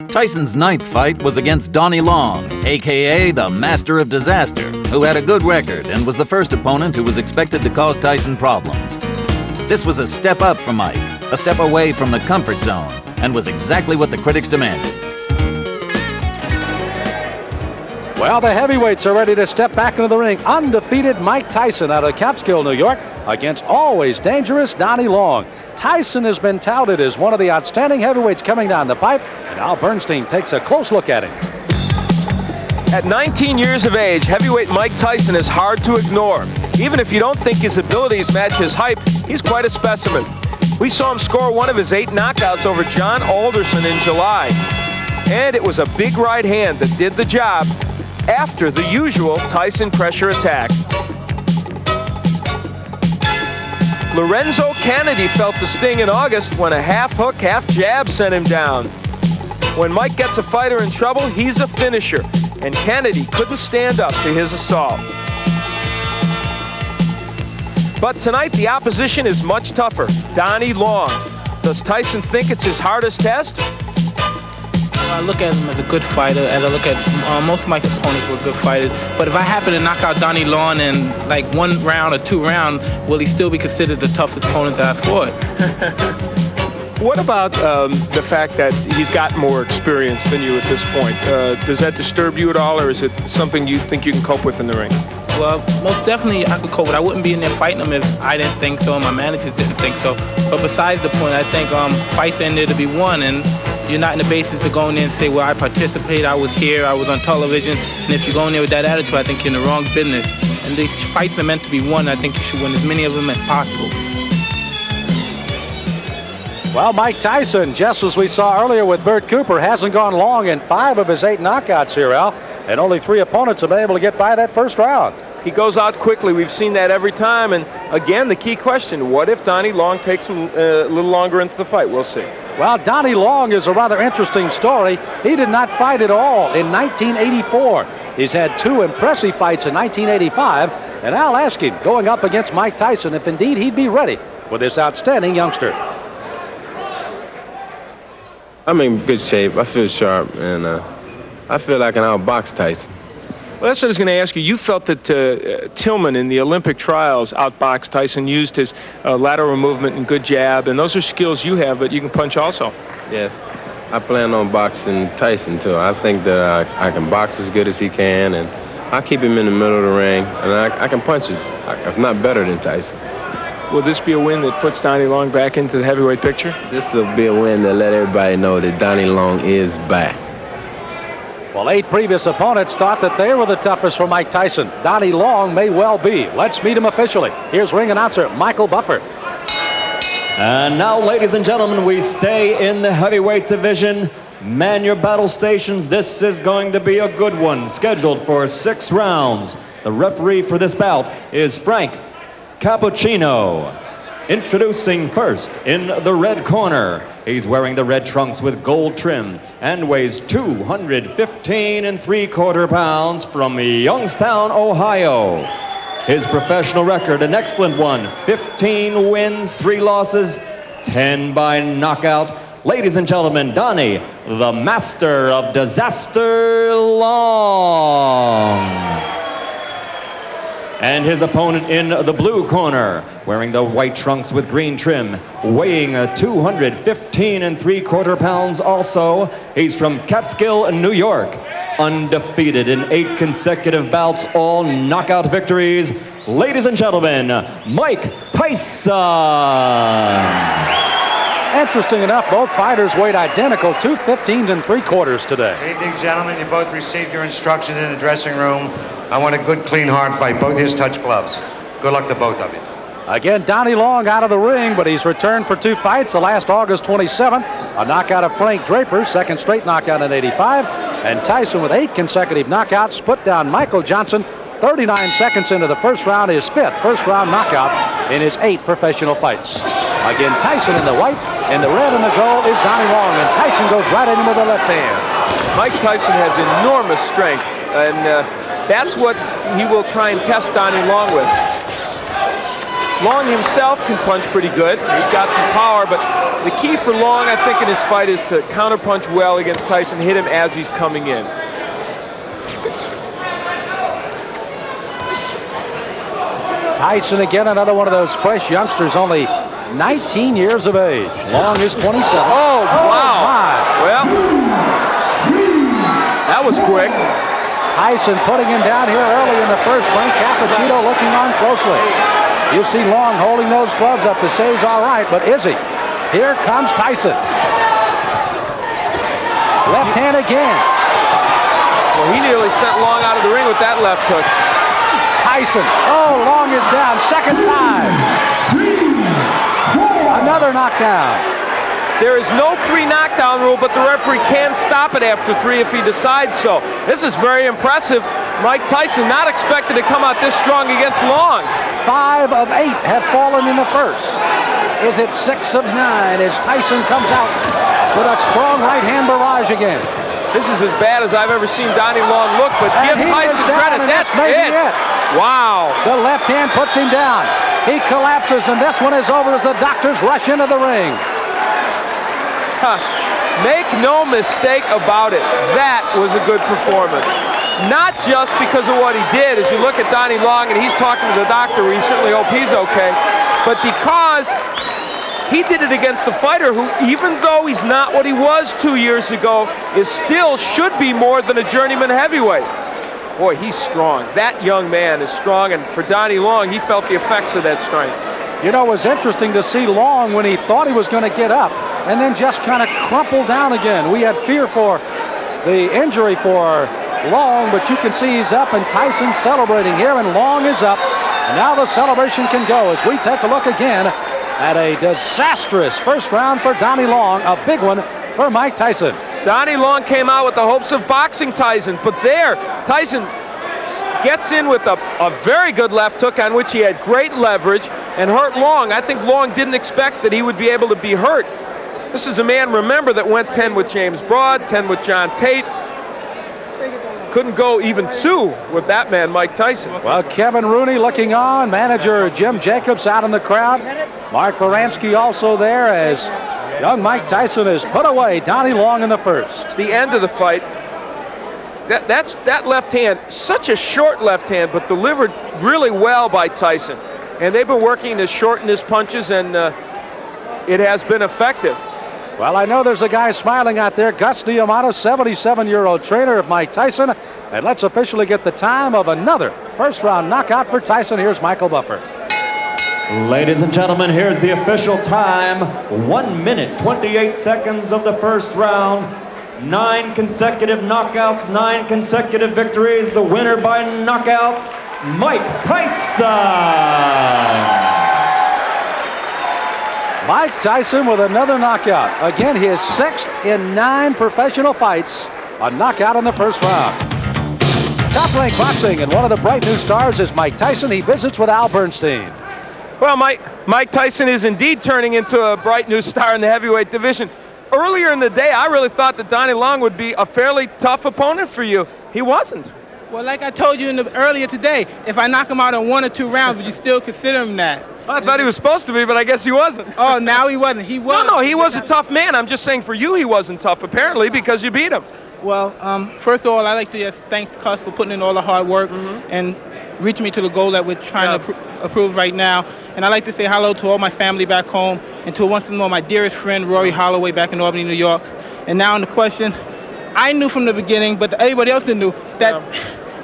Tyson's ninth fight was against Donnie Long, a.k.a. the Master of Disaster, who had a good record and was the first opponent who was expected to cause Tyson problems. This was a step up for Mike, a step away from the comfort zone, and was exactly what the critics demanded. Well, the heavyweights are ready to step back into the ring. Undefeated Mike Tyson out of Catskill, New York, against always dangerous Donnie Long. Tyson has been touted as one of the outstanding heavyweights coming down the pipe, and Al Bernstein takes a close look at him. At 19 years of age, heavyweight Mike Tyson is hard to ignore. Even if you don't think his abilities match his hype, he's quite a specimen. We saw him score one of his 8 knockouts over John Alderson in July. And it was a big right hand that did the job after the usual Tyson pressure attack. Lorenzo Kennedy felt the sting in August when a half hook, half jab sent him down. When Mike gets a fighter in trouble, he's a finisher, and Kennedy couldn't stand up to his assault. But tonight, the opposition is much tougher. Donnie Long. Does Tyson think it's his hardest test? I look at him as a good fighter, and I look at most of my opponents were good fighters. But if I happen to knock out Donnie Long in like 1 round or 2 rounds, will he still be considered the toughest opponent that I fought? What about the fact that he's got more experience than you at this point? Does that disturb you at all, or is it something you think you can cope with in the ring? Well, most definitely I could cope with it. I wouldn't be in there fighting him if I didn't think so and my managers didn't think so. But besides the point, I think fights in there to be won, and you're not in the basis to go in there and say, well, I participated, I was here, I was on television. And if you go in there with that attitude, I think you're in the wrong business. And these fights are meant to be won. I think you should win as many of them as possible. Well, Mike Tyson, just as we saw earlier with Bert Cooper, hasn't gone long in 5 of his 8 knockouts here, Al. And only 3 opponents have been able to get by that first round. He goes out quickly. We've seen that every time. And again, the key question, what if Donnie Long takes him a little longer into the fight? We'll see. Well, Donnie Long is a rather interesting story. He did not fight at all in 1984. He's had 2 impressive fights in 1985. And I'll ask him, going up against Mike Tyson, if indeed he'd be ready for this outstanding youngster. I'm in good shape. I feel sharp, and I feel like I can outbox Tyson. Well, that's what I was going to ask you. You felt that Tillman in the Olympic trials outboxed Tyson, used his lateral movement and good jab, and those are skills you have, but you can punch also. Yes, I plan on boxing Tyson, too. I think that I can box as good as he can, and I keep him in the middle of the ring, and I can punch if not better than Tyson. Will this be a win that puts Donnie Long back into the heavyweight picture? This will be a win that let everybody know that Donnie Long is back. Well, 8 previous opponents thought that they were the toughest for Mike Tyson. Donnie Long may well be. Let's meet him officially. Here's ring announcer Michael Buffer. And now, ladies and gentlemen, we stay in the heavyweight division. Man your battle stations. This is going to be a good one, scheduled for 6 rounds. The referee for this bout is Frank Cappuccino. Introducing first in the red corner. He's wearing the red trunks with gold trim and weighs 215 3/4 pounds from Youngstown, Ohio. His professional record, an excellent one. 15 wins, 3 losses, 10 by knockout. Ladies and gentlemen, Donnie, the Master of Disaster Long. And his opponent in the blue corner, wearing the white trunks with green trim, weighing 215 3/4 pounds also. He's from Catskill, New York. Undefeated in 8 consecutive bouts, all knockout victories. Ladies and gentlemen, Mike Tyson. Interesting enough, both fighters weighed identical, 215 3/4 today. Good evening, gentlemen. You both received your instructions in the dressing room. I want a good, clean, hard fight. Both of you touch gloves. Good luck to both of you. Again, Donnie Long out of the ring, but he's returned for 2 fights. The last August 27th, a knockout of Frank Draper, 2nd straight knockout in '85. And Tyson with 8 consecutive knockouts, put down Michael Johnson 39 seconds into the first round, his 5th first-round knockout in his 8 professional fights. Again, Tyson in the white, and the red and the gold is Donnie Long, and Tyson goes right in with the left hand. Mike Tyson has enormous strength, and that's what he will try and test Donnie Long with. Long himself can punch pretty good. He's got some power, but the key for Long, I think, in his fight is to counterpunch well against Tyson, hit him as he's coming in. Tyson again, another one of those fresh youngsters, only 19 years of age. Long is 27. Oh, wow. My. Well, that was quick. Tyson putting him down here early in the first. Frank Cappuccino looking on closely. You see Long holding those gloves up to say he's all right, but is he? Here comes Tyson. Left hand again. Well, he nearly sent Long out of the ring with that left hook. Tyson. Oh, Long is down. Second time. Another knockdown. There is no 3 knockdown rule, but the referee can stop it after 3 if he decides so. This is very impressive. Mike Tyson not expected to come out this strong against Long. 5 of 8 have fallen in the first. Is it 6 of 9 as Tyson comes out with a strong right hand barrage again? This is as bad as I've ever seen Donnie Long look, but And give he Tyson is down, credit. and That's maybe it. Wow. The left hand puts him down. He collapses, and this one is over as the doctors rush into the ring. Make no mistake about it. That was a good performance. Not just because of what he did, as you look at Donnie Long and he's talking to the doctor, we certainly hope he's okay, but because he did it against a fighter who, even though he's not what he was 2 years ago, is still should be more than a journeyman heavyweight. Boy, he's strong. That young man is strong, and for Donnie Long, he felt the effects of that strength. You know, it was interesting to see Long when he thought he was going to get up and then just kind of crumple down again. We had fear for the injury for Long, but you can see he's up, and Tyson's celebrating here, and Long is up. And now the celebration can go as we take a look again at a disastrous first round for Donnie Long, a big one for Mike Tyson. Donnie Long came out with the hopes of boxing Tyson, but there, Tyson gets in with a very good left hook on which he had great leverage and hurt Long. I think Long didn't expect that he would be able to be hurt. This is a man, remember, that went 10 with James Broad, 10 with John Tate. Couldn't go even 2 with that man, Mike Tyson. Well, Kevin Rooney looking on, manager Jim Jacobs out in the crowd. Mark Baranski also there as young Mike Tyson has put away Donnie Long in the first. The end of the fight, that left hand, such a short left hand, but delivered really well by Tyson. And they've been working to shorten his punches, and it has been effective. Well, I know there's a guy smiling out there, Gus Diamano, 77-year-old trainer of Mike Tyson. And let's officially get the time of another first-round knockout for Tyson. Here's Michael Buffer. Ladies and gentlemen, here's the official time. 1 minute, 28 seconds of the first round. 9 consecutive knockouts, 9 consecutive victories. The winner by knockout, Mike Tyson. Mike Tyson with another knockout. Again, his 6th in 9 professional fights. A knockout in the first round. Top Rank Boxing, and one of the bright new stars is Mike Tyson. He visits with Al Bernstein. Well, Mike Tyson is indeed turning into a bright new star in the heavyweight division. Earlier in the day, I really thought that Donnie Long would be a fairly tough opponent for you. He wasn't. Well, like I told you earlier today, if I knock him out in 1 or 2 rounds, would you still consider him that? I thought he was supposed to be, but I guess he wasn't. Oh, now he wasn't. He was. No, he was a tough man. I'm just saying for you he wasn't tough, apparently, because you beat him. Well, first of all, I'd like to just thank Cus for putting in all the hard work and reaching me to the goal that we're trying to approve right now. And I'd like to say hello to all my family back home and to once more my dearest friend, Rory Holloway, back in Albany, New York. And now on the question, I knew from the beginning, but everybody else knew, that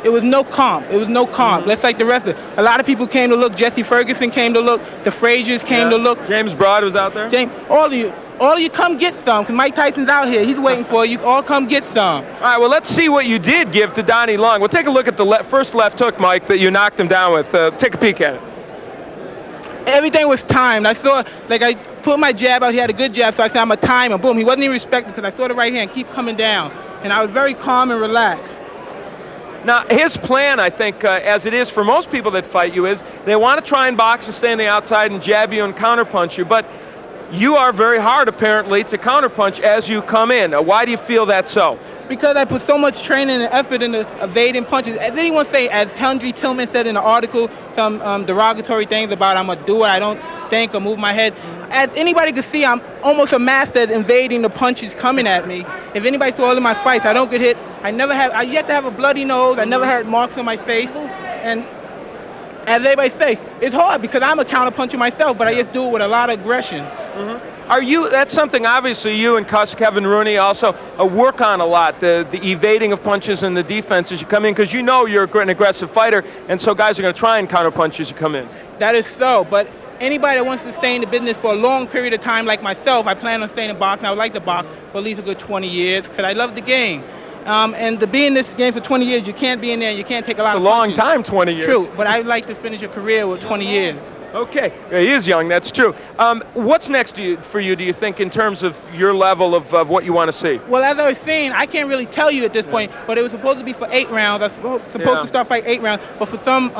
it was no comp. It was no comp. Let's like the rest of it. A lot of people came to look. Jesse Ferguson came to look. The Fraziers came to look. James Broad was out there. All of you come get some, because Mike Tyson's out here. He's waiting for you. All come get some. All right, well, let's see what you did give to Donnie Long. We'll take a look at the first left hook, Mike, that you knocked him down with. Take a peek at it. Everything was timed. I saw, like, I put my jab out. He had a good jab, so I said, I'm a timer. Boom. He wasn't even respecting because I saw the right hand keep coming down. And I was very calm and relaxed. Now, his plan, I think, as it is for most people that fight you, is they want to try and box and stay on the outside and jab you and counterpunch you. But you are very hard, apparently, to counterpunch as you come in. Why do you feel that's so? Because I put so much training and effort into evading punches. As anyone say, as Henry Tillman said in the article, some derogatory things about I'm a doer, I don't think or move my head. As anybody can see, I'm almost a master at invading the punches coming at me. If anybody saw all of my fights, I don't get hit. I yet to have a bloody nose. I never had marks on my face. And as everybody say, it's hard because I'm a counterpuncher myself, but I just do it with a lot of aggression. That's something obviously you and Kevin Rooney also work on a lot, the evading of punches and the defense as you come in, because you know you're an aggressive fighter, and so guys are going to try and counter punch as you come in. That is so, but anybody that wants to stay in the business for a long period of time like myself, I plan on staying in boxing. I would like to box for at least a good 20 years because I love the game. And to be in this game for 20 years, you can't be in there, you can't take a lot of punches. It's a long time, 20 years. True, but I'd like to finish a career with 20 years. Okay, he is young, that's true. What's next for you, do you think, in terms of your level of what you want to see? Well, as I was saying, I can't really tell you at this point, but it was supposed to be for 8 rounds. I was supposed to start fighting 8 rounds, but for some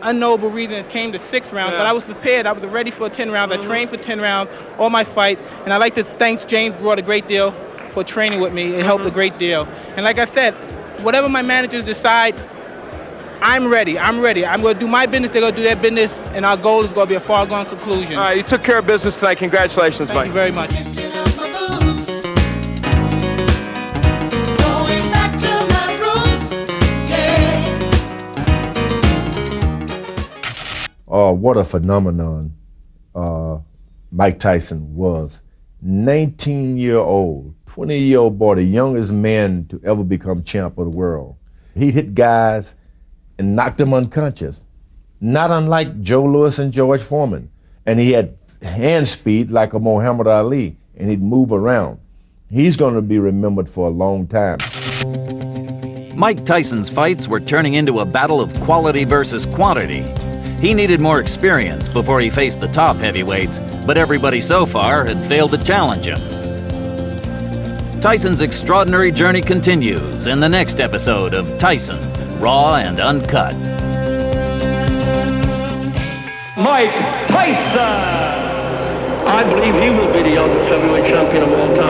unknowable reason, it came to 6 rounds. But I was prepared. I was ready for 10 rounds. I trained for 10 rounds, all my fights, and I'd like to thank James Broad a great deal for training with me. It helped a great deal. And like I said, whatever my managers decide, I'm ready. I'm ready. I'm going to do my business. They're going to do their business, and our goal is going to be a far-gone conclusion. All right, you took care of business tonight. Congratulations, Mike. Thank you very much. What a phenomenon Mike Tyson was. 19-year-old, 20-year-old boy, the youngest man to ever become champ of the world. He hit guys and knocked them unconscious, not unlike Joe Louis and George Foreman. And he had hand speed like a Muhammad Ali, and he'd move around. He's going to be remembered for a long time. Mike Tyson's fights were turning into a battle of quality versus quantity. He needed more experience before he faced the top heavyweights, but everybody so far had failed to challenge him. Tyson's extraordinary journey continues in the next episode of Tyson, Raw and Uncut. Mike Tyson! I believe he will be the youngest heavyweight champion of all time.